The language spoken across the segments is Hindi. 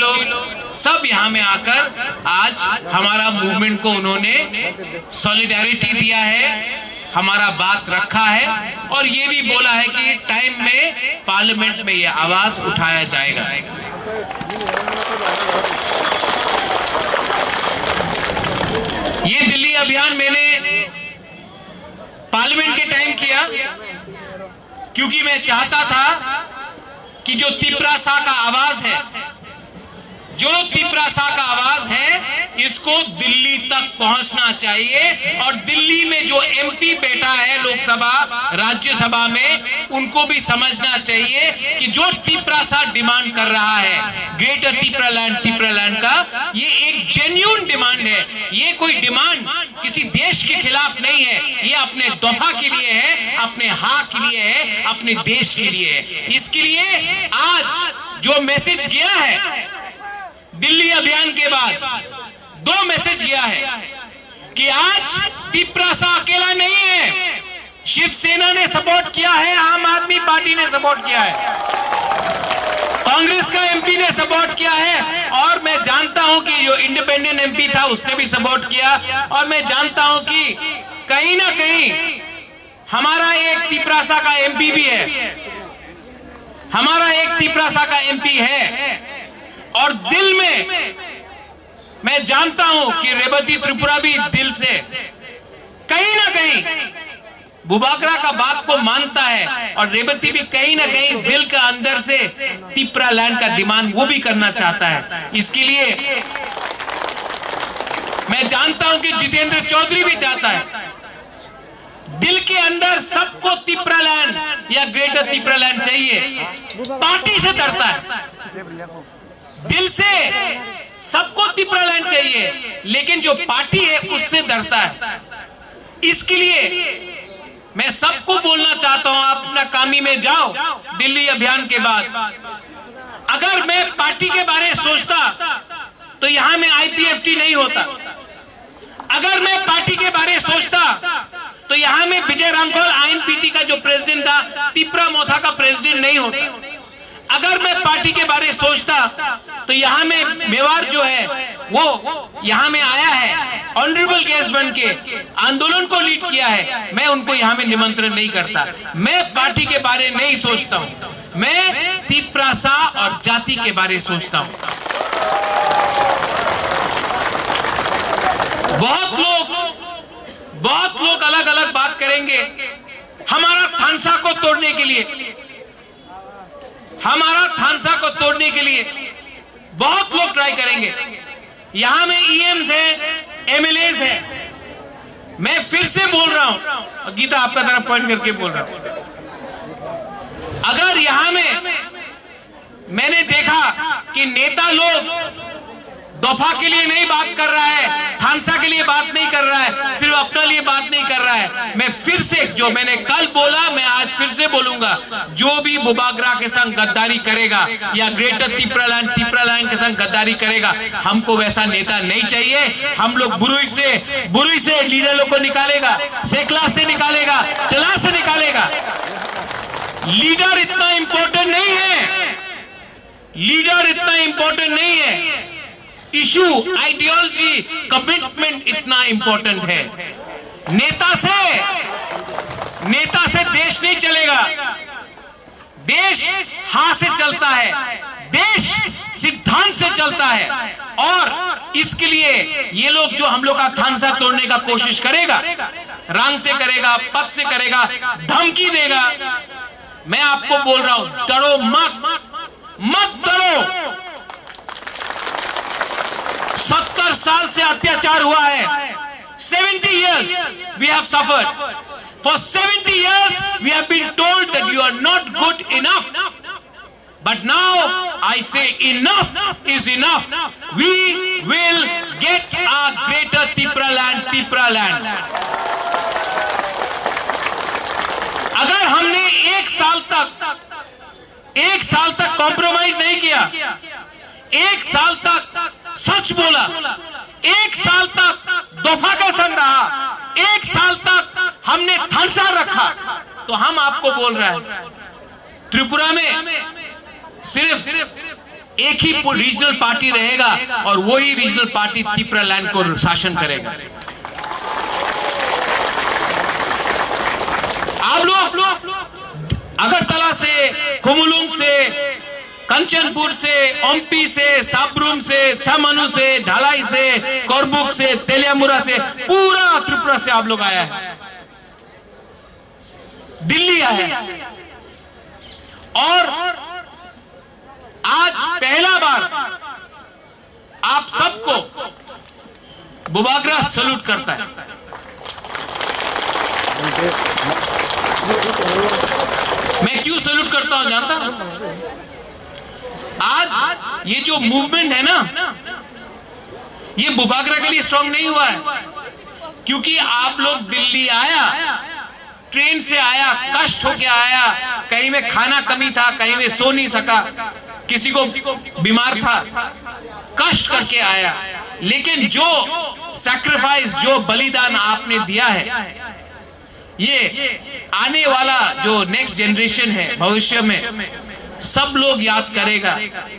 लोग सब यहाँ में आकर आज हमारा मूवमेंट को उन्होंने सॉलिडारिटी दिया है, हमारा बात रखा है और ये भी बोला है कि टाइम में पार्लियामेंट में ये आवाज उठाया जाएगा। ये दिल्ली अभियान मैंने पार्लियामेंट के टाइम किया क्योंकि मैं चाहता था कि जो तिपरासा का आवाज है, जो तिपरासा का आवाज है, इसको दिल्ली तक पहुंचना चाहिए और दिल्ली में जो एमपी बैठा है लोकसभा राज्यसभा में, उनको भी समझना चाहिए कि जो तिपरासा डिमांड कर रहा है ग्रेटर तिपरालैंड का, ये एक जेन्युइन डिमांड है। ये कोई डिमांड किसी देश के खिलाफ नहीं है, ये अपने दोफा के लिए है, अपने हक के लिए है, अपने देश के लिए है। इसके लिए आज जो मैसेज गया है दिल्ली अभियान के बाद, दो मैसेज गया है कि आज तिपरासा अकेला नहीं है, शिवसेना ने सपोर्ट किया है, आम आदमी पार्टी ने सपोर्ट किया है, कांग्रेस का एमपी ने सपोर्ट किया है और मैं जानता हूं कि जो इंडिपेंडेंट एमपी था उसने भी सपोर्ट किया और मैं जानता हूं कि कहीं ना कहीं हमारा एक तिपरासा का एमपी भी है, हमारा एक तिपरासा का एमपी है और दिल में मैं जानता हूं कि रेवती त्रिपुरा भी दिल से कहीं ना कहीं बुबागरा का बात को मानता है और रेवती भी कहीं ना कहीं दिल का अंदर से तिपरालैंड का डिमांड वो भी करना चाहता है। इसके लिए मैं जानता हूं कि जितेंद्र चौधरी भी चाहता है, दिल के अंदर सबको तिपरालैंड या ग्रेटर तिपरालैंड चाहिए, पार्टी से डरता है, दिल से सबको तिपरालैंड चाहिए लेकिन जो पार्टी है उससे डरता है। इसके लिए मैं सबको बोलना चाहता हूं, आप अपना कामी में जाओ। दिल्ली अभियान के बाद अगर मैं पार्टी के बारे में सोचता तो यहां में आईपीएफटी नहीं होता, अगर मैं पार्टी के बारे में सोचता तो यहां में विजय रामखोल आईएनपीटी का जो प्रेसिडेंट था तिपरा मोथा का प्रेसिडेंट नहीं होता, अगर मैं पार्टी के बारे में सोचता तो यहां में मेवाड़ जो है वो यहां में आया है, ऑनरेबल गेस्ट बन के आंदोलन को लीड किया है, मैं उनको यहां में निमंत्रण नहीं करता। मैं पार्टी के बारे में नहीं सोचता हूं, मैं तिपरासा और जाति के बारे में सोचता हूं। बहुत लोग अलग अलग बात करेंगे, हमारा थानसा को तोड़ने के लिए, हमारा थानसा को तोड़ने के लिए बहुत लोग ट्राई करेंगे। यहां में ईएम्स है, एमएलएस है, मैं फिर से बोल रहा हूं, गीता आपका तरफ पॉइंट करके बोल रहा हूं, अगर यहां में मैंने देखा कि नेता लोग दफा के लिए नहीं बात कर रहा है, थानसा के लिए बात नहीं कर रहा है, सिर्फ अपने लिए बात नहीं कर रहा है, मैं फिर से जो मैंने कल बोला मैं आज फिर से बोलूंगा, जो भी बुबागरा के संग गद्दारी करेगा या ग्रेटर तिपरालैंड के संग गद्दारी करेगा, हमको वैसा नेता नहीं चाहिए। हम लोग बुरुई से लीडरों को निकालेगा, सेकला से निकालेगा, चला से निकालेगा। लीडर इतना इंपॉर्टेंट नहीं है, लीडर इतना इंपॉर्टेंट नहीं है, इशू आइडियोलॉजी कमिटमेंट इतना इंपॉर्टेंट है। नेता से देश नहीं चलेगा, देश हाथ से चलता है, देश सिद्धांत से चलता है और इसके लिए ये लोग जो हम लोग का थानसा तोड़ने का कोशिश करेगा, रंग से करेगा, पद से करेगा, धमकी देगा, मैं आपको बोल रहा हूं डरो मत डरो। 70 साल से अत्याचार हुआ है, 70 years we have suffered. For 70 years we have been told that you are not good enough. But now I say enough is enough. We will get our greater Tipraland. अगर हमने एक साल तक कॉम्प्रोमाइज नहीं किया, एक साल तक सच बोला, एक साल तक दफा का संग रहा, एक साल तक हमने थानसा रखा, तो हम आपको बोल रहे हैं त्रिपुरा में सिर्फ एक ही रीजनल पार्टी रहेगा और वही रीजनल पार्टी त्रिपुरालैंड को शासन करेगा। आप लोग अगरतला से, कुमुलुंग से, कंचनपुर से, ओम्पी से, साब्रुम से, छमनु से, ढलाई से, कोरबुक से, तेलियामुरा से, पूरा त्रिपुरा से आप लोग आया है, दिल्ली आया है। और आज पहला बार आप सबको बुबागरा सैल्यूट करता है। मैं क्यों सैल्यूट करता हूं जानता हूं? आज ये जो मूवमेंट है ना, ये बुबागरा के लिए स्ट्रांग नहीं हुआ है, क्योंकि आप लोग दिल्ली आया, ट्रेन से आया, कष्ट होके आया, कहीं में खाना कमी था, कहीं में सो नहीं सका, किसी को बीमार था, कष्ट करके आया। लेकिन जो सैक्रिफाइस, जो बलिदान आपने दिया है, ये आने वाला जो नेक्स्ट जनरेशन है, भविष्य में सब लोग याद करेगा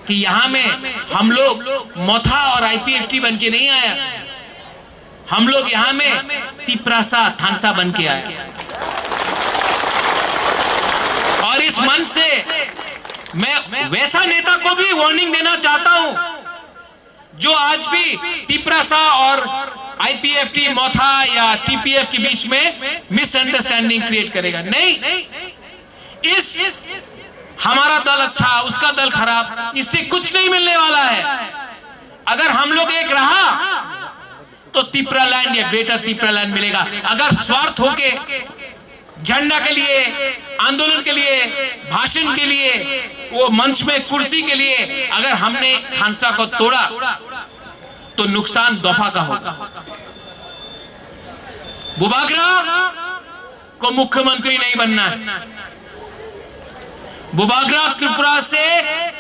कि यहां में हम लोग मोथा और आईपीएफटी बन के नहीं आया, हम लोग यहां में तिप्रासा थानसा बन के आया। और इस मन से मैं वैसा नेता को भी वार्निंग देना चाहता हूं जो आज भी तिप्रासा और आईपीएफटी, मोथा या टीपीएफ के बीच में मिसअंडरस्टैंडिंग क्रिएट करेगा। नहीं, इस हमारा दल अच्छा, उसका दल खराब, इससे कुछ नहीं मिलने वाला है। अगर हम लोग एक रहा तो त्रिपुरालैंड या ग्रेटर त्रिपुरालैंड मिलेगा। अगर स्वार्थ होके झंडा के लिए, आंदोलन के लिए, भाषण के लिए, वो मंच में कुर्सी के लिए अगर हमने खानसा को तोड़ा तो नुकसान दफा का होगा। बुबागरा को मुख्यमंत्री नहीं बनना है। बुबागरा त्रिपुरा से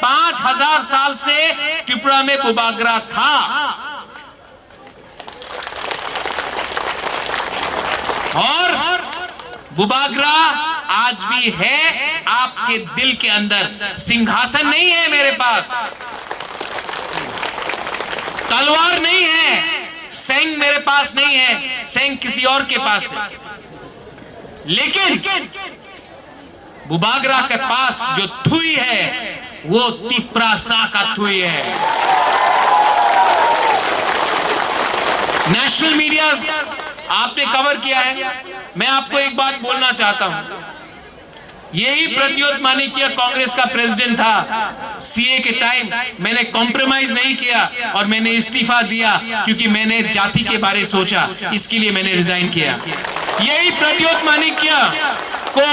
5000 साल से त्रिपुरा में बुबागरा था। और बुबागरा आज भी है आपके दिल के अंदर। सिंहासन नहीं है मेरे पास, तलवार नहीं है, सेंग मेरे पास नहीं है, सेंग किसी और के पास है। लेकिन बुबागरा के पास जो थुई है वो तिप्रासा का थुई है। नेशनल मीडिया आपने कवर किया है। मैं आपको एक बात बोलना चाहता हूं, यही प्रद्योत माणिक्य कांग्रेस का प्रेसिडेंट था। सीए के टाइम मैंने कॉम्प्रोमाइज नहीं किया और मैंने इस्तीफा दिया क्योंकि मैंने जाति के बारे में सोचा, इसके लिए मैंने रिजाइन किया। यही प्रद्योत माणिक्य को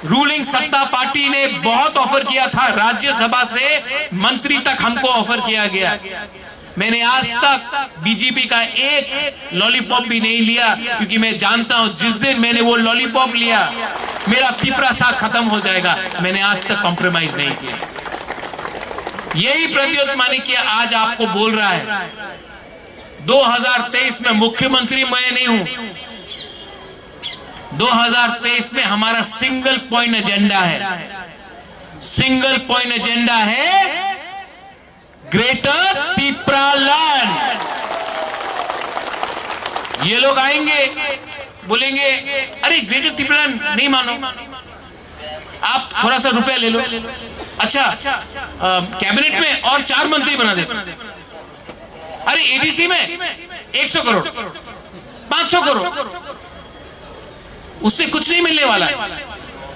रूलिंग सत्ता पार्टी ने बहुत ऑफर किया था, राज्यसभा से मंत्री तक हमको ऑफर किया गया। मैंने आज तक बीजेपी का एक लॉलीपॉप भी नहीं लिया, क्योंकि मैं जानता हूं जिस दिन मैंने वो लॉलीपॉप लिया मेरा तिप्रासा खत्म हो जाएगा। मैंने आज तक कॉम्प्रोमाइज नहीं किया। यही प्रद्योत माणिक्य आज आपको बोल रहा है 2023 में मुख्यमंत्री मैं नहीं हूं। 2023 में हमारा सिंगल पॉइंट एजेंडा है, सिंगल पॉइंट एजेंडा है ग्रेटर त्रिपुरालैंड। ये लोग आएंगे बोलेंगे अरे ग्रेटर त्रिपुरालैंड नहीं मानो, आप थोड़ा सा रुपया ले लो, अच्छा कैबिनेट में और 4 मंत्री बना दे, अरे एडीसी में 100 करोड़ 500 करोड़, उससे कुछ नहीं मिलने वाला है।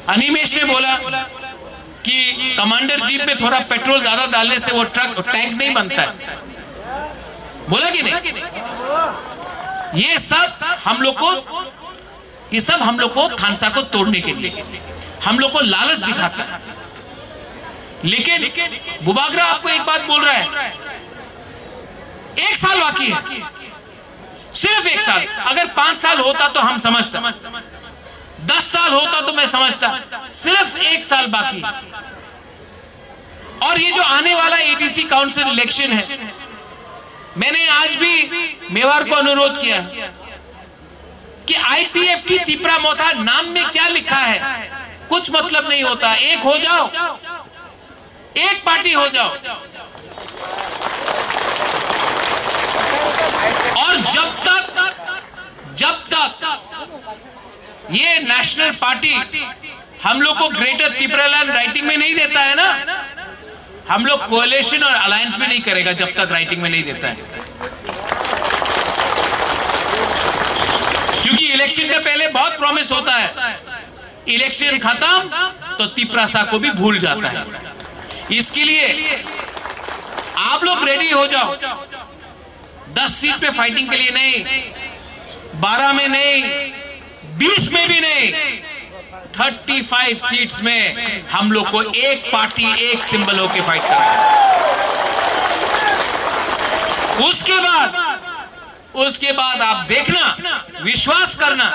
अनिमेश ने बोला कि कमांडर जीप में थोड़ा पेट्रोल ज्यादा डालने से वो टैंक नहीं बनता है, बोला कि नहीं? ये सब हम लोग को खानसा को तोड़ने के लिए हम लोग को लालच दिखाता है। लेकिन बुबागरा आपको एक बात बोल रहा है, 1 साल बाकी है, सिर्फ 1 साल। अगर 5 साल होता तो हम समझता, 10 साल होता तो मैं समझता, सिर्फ 1 साल बाकी। और ये जो आने वाला एडीसी काउंसिल इलेक्शन है, मैंने आज भी मेवाड़ को अनुरोध किया कि आईपीएफटी त्रिपुरा मोथा नाम में क्या लिखा है, कुछ मतलब नहीं होता। एक हो जाओ, एक पार्टी हो जाओ। और जब तक ये नेशनल पार्टी हम लोग को ग्रेटर त्रिपुरालैंड राइटिंग में नहीं देता है ना, हम लोग कोएलिशन और अलायंस में नहीं करेगा जब तक राइटिंग में नहीं देता है। क्योंकि इलेक्शन के पहले बहुत प्रॉमिस होता है, इलेक्शन खत्म तो त्रिपुरा को भी भूल जाता है। इसके लिए आप लोग रेडी हो जाओ। 10 सीट पे फाइटिंग के लिए नहीं, 12 में नहीं, 20 में भी नहीं, 35 सीट्स में हम लोग को एक पार्टी एक सिंबल होके फाइट करना है। उसके बाद आप देखना, विश्वास करना।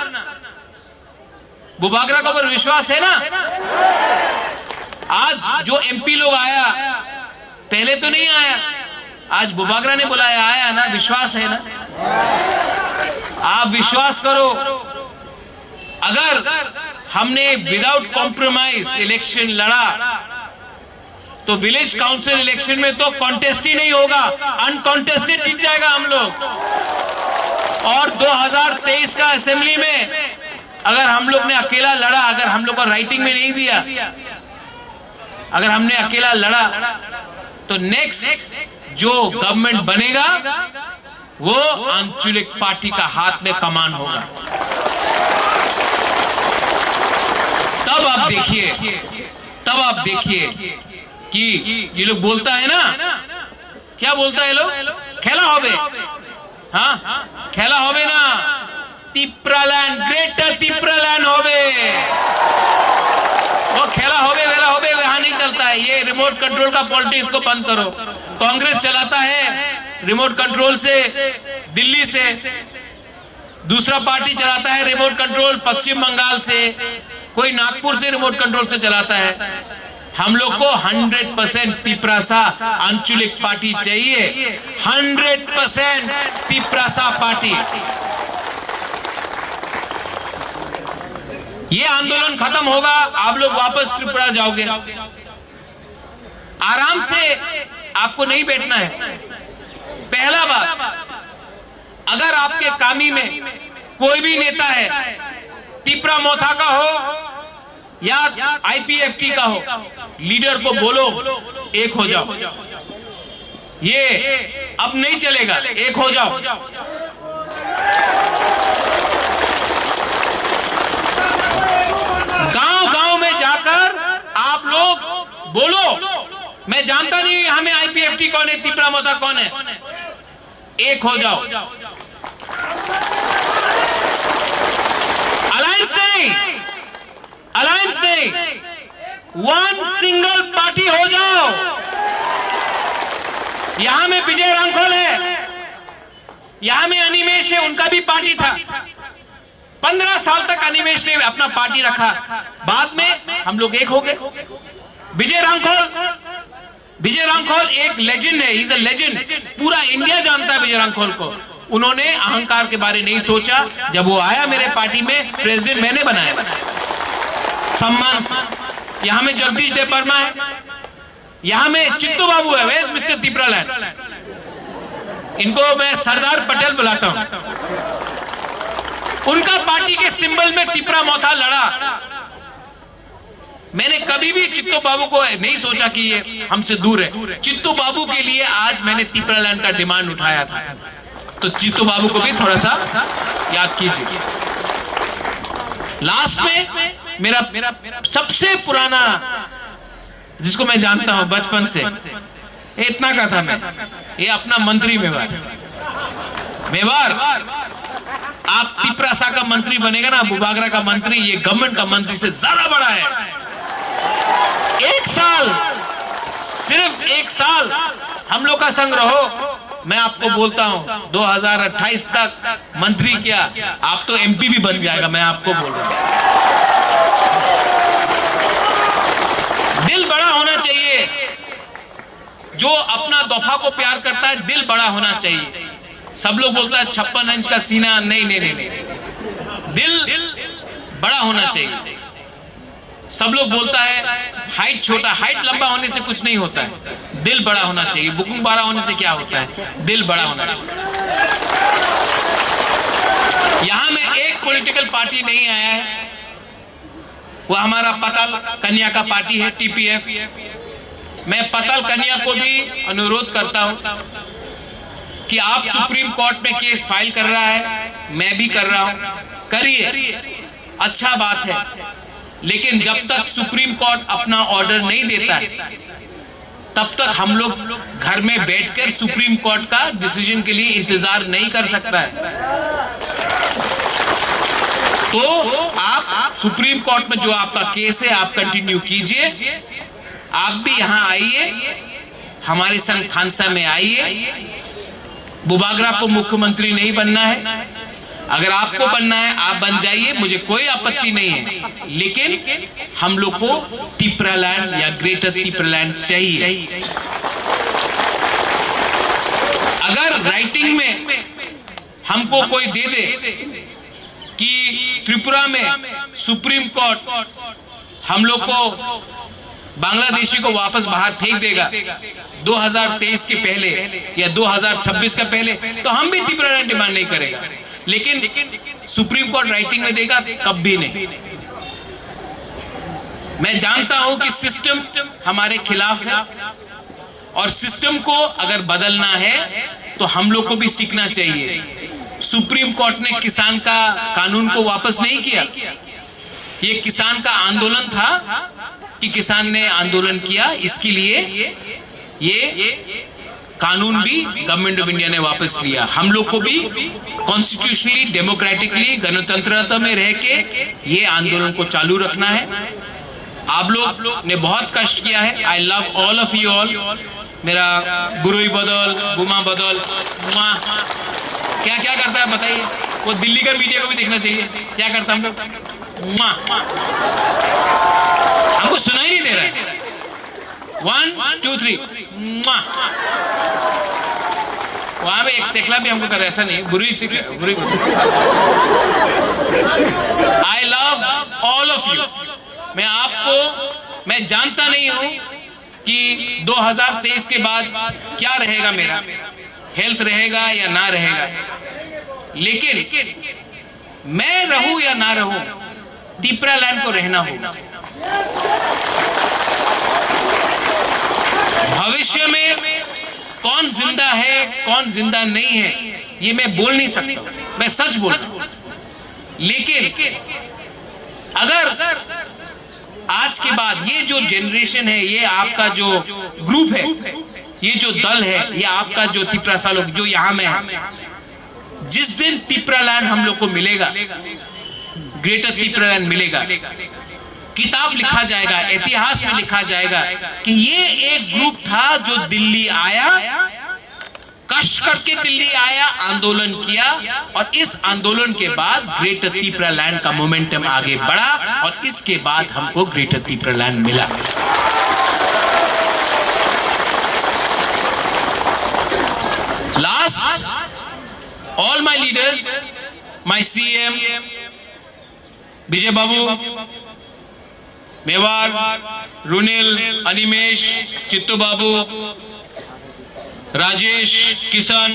बुबागरा के ऊपर विश्वास है ना? आज जो एमपी लोग आया, पहले तो नहीं आया, आज बुबागरा ने बुलाया, आया ना, विश्वास है ना? आप विश्वास करो। अगर हमने विदाउट कॉम्प्रोमाइज इलेक्शन लड़ा तो विलेज काउंसिल इलेक्शन में तो कॉन्टेस्ट ही नहीं होगा, अनकॉन्टेस्टेड जीत जाएगा हम लोग। और 2023 का असेंबली में अगर हम लोग ने अकेला लड़ा, अगर हम लोग को राइटिंग में नहीं दिया, अगर हमने अकेला लड़ा तो नेक्स्ट जो गवर्नमेंट बनेगा वो आंचलिक पार्टी का हाथ में कमान होगा। तब आप देखिए कि ये लोग बोलता है ना, क्या बोलता है लोग, खेला होबे, हाँ खेला होबे ना, त्रिपुरालैंड, ग्रेटर त्रिपुरालैंड होबे। वो खेला होबे वेला होबे वहां नहीं चलता है। ये रिमोट कंट्रोल का पॉलिटिक्स को बंद करो। कांग्रेस चलाता है रिमोट कंट्रोल से दिल्ली से, दूसरा पार्टी चलाता है रिमोट कंट्रोल पश्चिम बंगाल से, कोई नागपुर से रिमोट कंट्रोल से चलाता है। हम लोग को 100% त्रिपुरा आंचलिक पार्टी चाहिए, 100% त्रिपुरा पार्टी। ये आंदोलन खत्म होगा, आप लोग वापस त्रिपुरा जाओगे। आराम से आपको नहीं बैठना है। पहला बात, अगर आपके कामी में कोई भी नेता है, त्रिपुरा मोथा का हो या आईपीएफटी का हो, लीडर को बोलो एक हो जाओ। ये अब नहीं चलेगा, एक हो जाओ। गांव-गांव में जाकर आप लोग बोलो, मैं जानता नहीं हमें आईपीएफटी कौन है, त्रिपुरा मोथा कौन है, एक हो जाओ। अलायंस नहीं, वन सिंगल पार्टी हो जाओ। यहां में विजय रांखोल है, यहां में अनिमेश है, उनका भी पार्टी था। 15 साल तक अनिमेश ने अपना पार्टी रखा, बाद में हम लोग एक हो गए। विजय रांखोल एक लेजेंड है, इज अ लेजेंड। पूरा इंडिया जानता है विजय रांखोल को। उन्होंने अहंकार के बारे नहीं सोचा। जब वो आया मेरे पार्टी में, प्रेसिडेंट मैंने बनाया सम्मान से। यहां में जगदीश देव वर्मा है, यहां में चित्तू बाबू है, वेस्ट मिस्टर त्रिपुरालैंड, इनको मैं सरदार पटेल बुलाता हूं। उनका पार्टी के सिंबल में त्रिपुरा मोथा लड़ा। मैंने कभी भी चित्तू बाबू को नहीं सोचा कि ये हमसे दूर है। चित्तू बाबू के लिए आज मैंने त्रिपुरालैंड का डिमांड उठाया था, तो चित्तू बाबू को भी थोड़ा सा याद कीजिए। लास्ट में मेरा सबसे पुराना, जिसको मैं जानता हूं बचपन से, इतना का था मैं, ये अपना मंत्री मेवार। आप त्रिपुरा का मंत्री बनेगा ना, बुबागरा का मंत्री, ये गवर्नमेंट का मंत्री से ज्यादा बड़ा है। एक साल, सिर्फ एक साल हम लोग का संग रहो। मैं आपको बोलता हूं 2028 तक मंत्री क्या, आप तो एमपी भी बन जाएगा। मैं आपको बोल रहा हूं, दिल बड़ा होना चाहिए। जो अपना दफा को प्यार करता है, दिल बड़ा होना चाहिए। सब लोग बोलता है 56 इंच का सीना, नहीं, दिल बड़ा होना चाहिए। सब लोग बोलता है हाइट छोटा, हाइट लंबा होने से कुछ नहीं होता है, दिल बड़ा होना चाहिए। बुकुम बारा होने से क्या होता है, दिल बड़ा होना चाहिए। यहां में एक पॉलिटिकल पार्टी नहीं आया है, वो हमारा पताल कन्या का पार्टी है, टीपीएफ। मैं पताल कन्या को भी अनुरोध करता हूं कि आप सुप्रीम कोर्ट में केस फाइल कर रहा है, मैं भी कर रहा हूं, करिए, अच्छा बात है। लेकिन जब तक सुप्रीम कोर्ट अपना ऑर्डर नहीं देता है, तब तक हम लोग घर में बैठकर सुप्रीम कोर्ट का डिसीजन के लिए इंतजार नहीं कर सकता है। तो आप सुप्रीम कोर्ट में जो आपका केस है आप कंटिन्यू कीजिए, आप भी यहां आइए, हमारे संग थानसा में आइए। बुबागरा को मुख्यमंत्री नहीं बनना है, अगर आपको बनना है आप बन जाइए, मुझे कोई आपत्ति नहीं है। लेकिन हम लोग को तिप्रालैंड या ग्रेटर तिप्रालैंड चाहिए। अगर राइटिंग में हमको कोई दे दे कि त्रिपुरा में सुप्रीम कोर्ट हम लोग को बांग्लादेशी को वापस बाहर फेंक देगा 2023 के पहले या 2026 का पहले, तो हम भी तिप्रालैंड डिमांड नहीं करेगा। लेकिन सुप्रीम कोर्ट राइटिंग में देगा, कभी नहीं। मैं जानता हूं कि सिस्टम हमारे खिलाफ है, और सिस्टम को अगर बदलना है तो हम लोग को भी सीखना चाहिए। सुप्रीम कोर्ट ने किसान का कानून को वापस नहीं किया, ये किसान का आंदोलन था कि किसान ने आंदोलन किया, इसके लिए ये कानून भी गवर्नमेंट ऑफ इंडिया ने वापस लिया। हम लोग को भी कॉन्स्टिट्यूशनली डेमोक्रेटिकली गणतंत्रता में रह के ये आंदोलन को चालू रखना है। आप लोग ने बहुत कष्ट किया है, I love all of you all. मेरा बुरुई बदल, गुमा बदल, क्या क्या करता है बताइए, वो दिल्ली का मीडिया को भी देखना चाहिए क्या करता हम लोग। हमको सुनाई नहीं दे रहा है, 1 2 3 वहां पे एक सेकला भी हमको कर, ऐसा नहीं बुरी से बुरी। I love all of you. मैं आपको, मैं जानता नहीं हूं कि 2023 के बाद क्या रहेगा, मेरा हेल्थ रहेगा या ना रहेगा, लेकिन मैं रहूं या ना रहूं, तिप्रालैंड को रहना होगा। भविष्य में कौन जिंदा है कौन जिंदा नहीं है ये मैं बोल नहीं सकता, मैं सच बोलता हूं। लेकिन अगर आज के बाद ये जो जनरेशन है, ये आपका जो ग्रुप है, ये जो दल है, ये आपका जो तिप्रा लोग जो यहां में है, जिस दिन तिप्रालैंड हम लोग को मिलेगा, ग्रेटर तिप्रालैंड मिलेगा, किताब लिखा जाएगा, इतिहास में लिखा जाएगा कि ये एक ग्रुप था जो दिल्ली आया, कष्ट करके दिल्ली आया, आंदोलन किया, और इस आंदोलन के बाद ग्रेटर तिप्रालैंड का मोमेंटम आगे बढ़ा, और इसके बाद हमको ग्रेटर तिप्रालैंड मिला। Last, all my leaders, my CM Vijay Babu, Mewar, Runil, Animesh, Chittu Babu, Rajesh, Kishan,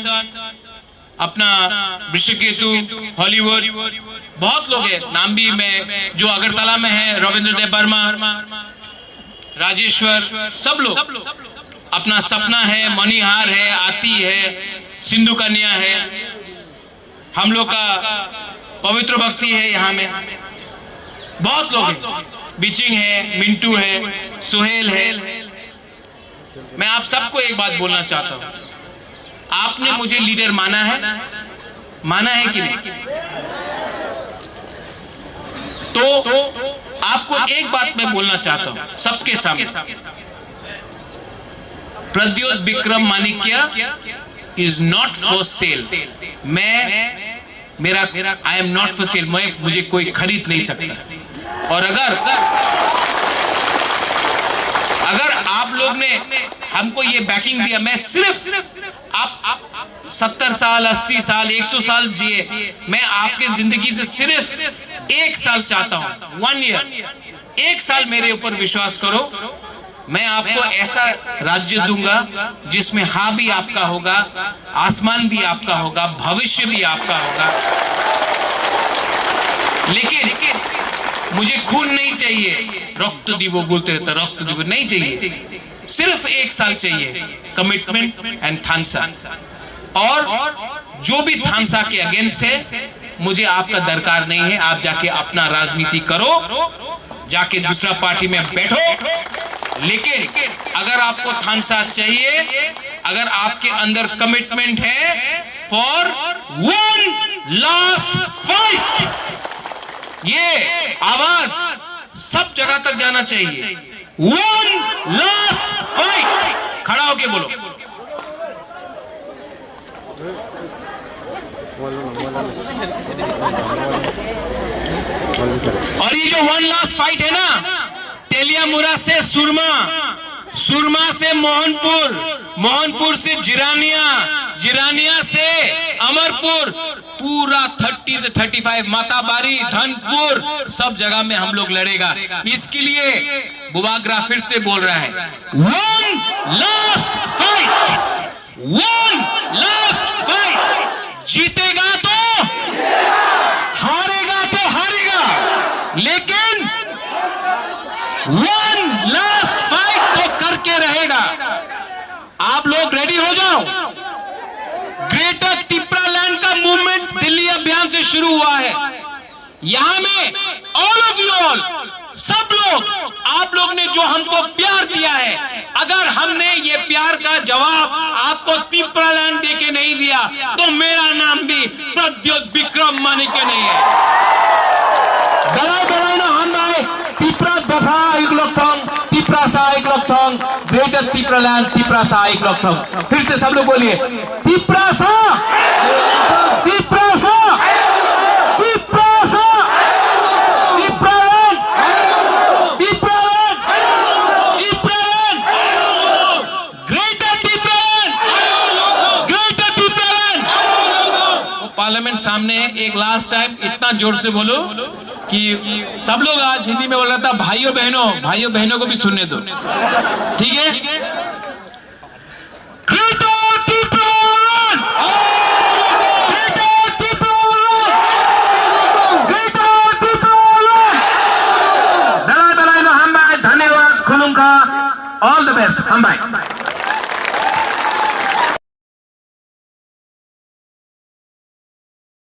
अपना विश्वकेतु, हॉलीवुड, बहुत लोग हैं, नाम भी मैं जो अगरतला में है, रविंद्र देव वर्मा, राजेश्वर, सब लोग, अपना सपना है, मणिहार है, आती है, सिंधु कन्या है, हम लोग का पवित्र भक्ति है, यहाँ में बहुत लोग हैं, बिचिंग है, मिंटू है, सुहेल है। मैं आप सबको एक बात बोलना चाहता हूं, आपने मुझे लीडर माना है कि नहीं? तो आपको एक बात मैं बोलना चाहता हूं सबके सामने, प्रद्योत विक्रम माणिक्य इज नॉट फॉर सेल। मेरा I am not for sale, मुझे कोई खरीद नहीं सकता। और अगर आप लोग ने हमको ये बैकिंग दिया, मैं सिर्फ आप 70 साल 80 साल 100 साल जिए, मैं आपके जिंदगी से सिर्फ 1 साल चाहता हूं, 1 ईयर। एक साल मेरे ऊपर विश्वास करो, मैं आपको ऐसा राज्य दूंगा जिसमें हाँ भी आपका होगा, आसमान भी आपका होगा, भविष्य भी आपका होगा। लेकिन मुझे खून नहीं चाहिए, रक्त दीवो बोलते रहता, रक्त दीवो नहीं चाहिए, सिर्फ एक साल चाहिए कमिटमेंट एंड थानसा। और जो भी थानसा के अगेंस्ट है, मुझे आपका दरकार नहीं है। आप जाके अपना राजनीति करो, जाके दूसरा पार्टी में बैठो। लेकिन अगर आपको थानसा चाहिए, अगर आपके अंदर कमिटमेंट है फॉर वन लास्ट फाइट, ये आवाज सब जगह तक जाना चाहिए। वन लास्ट फाइट, खड़ा होके बोलो। और ये जो वन लास्ट फाइट है ना, तेलियामुरा से सुरमा, सुरमा से मोहनपुर, मोहनपुर से जिरानिया, जिरानिया से अमरपुर, पूरा 30 से 35 माताबारी, धनपुर, सब जगह में हम लोग लड़ेगा। इसके लिए बुबाग्रा फिर से बोल रहा है, one last fight, one last fight. जीतेगा तो हारेगा तो हारेगा, लेकिन वन लास्ट फाइट तो करके रहेगा। आप लोग रेडी हो जाओ। ग्रेटर तिपरा लैंड का मूवमेंट दिल्ली अभियान से शुरू हुआ है। यहां में ऑल ऑफ यू ऑल, सब लोग, आप लोग ने जो हमको प्यार दिया है, अगर हमने ये प्यार का जवाब आपको तिपरा लैंड देके नहीं दिया तो मेरा नाम भी प्रद्योत विक्रम मानिके नहीं है। दलाई ना हम आए तिपरा दफा एक लोग थोंग, तिपरा सा एक लोग थोंग, ग्रेटर तिपरा लैंड, तिपरा सा एक लोग थोंग। फिर से सब लोग बोलिए, तिपरा सा, तिपरा सा, तिपरा सा, Tipra land, Tipra land, Tipra land, greater Tipra land, greater Tipra land. Parliament सामने है, एक लास्ट टाइम इतना जोर से बोलो कि सब लोग आज हिंदी में बोल रहा था, भाइयों बहनों, भाइयों बहनों को भी सुनने दो, ठीक है?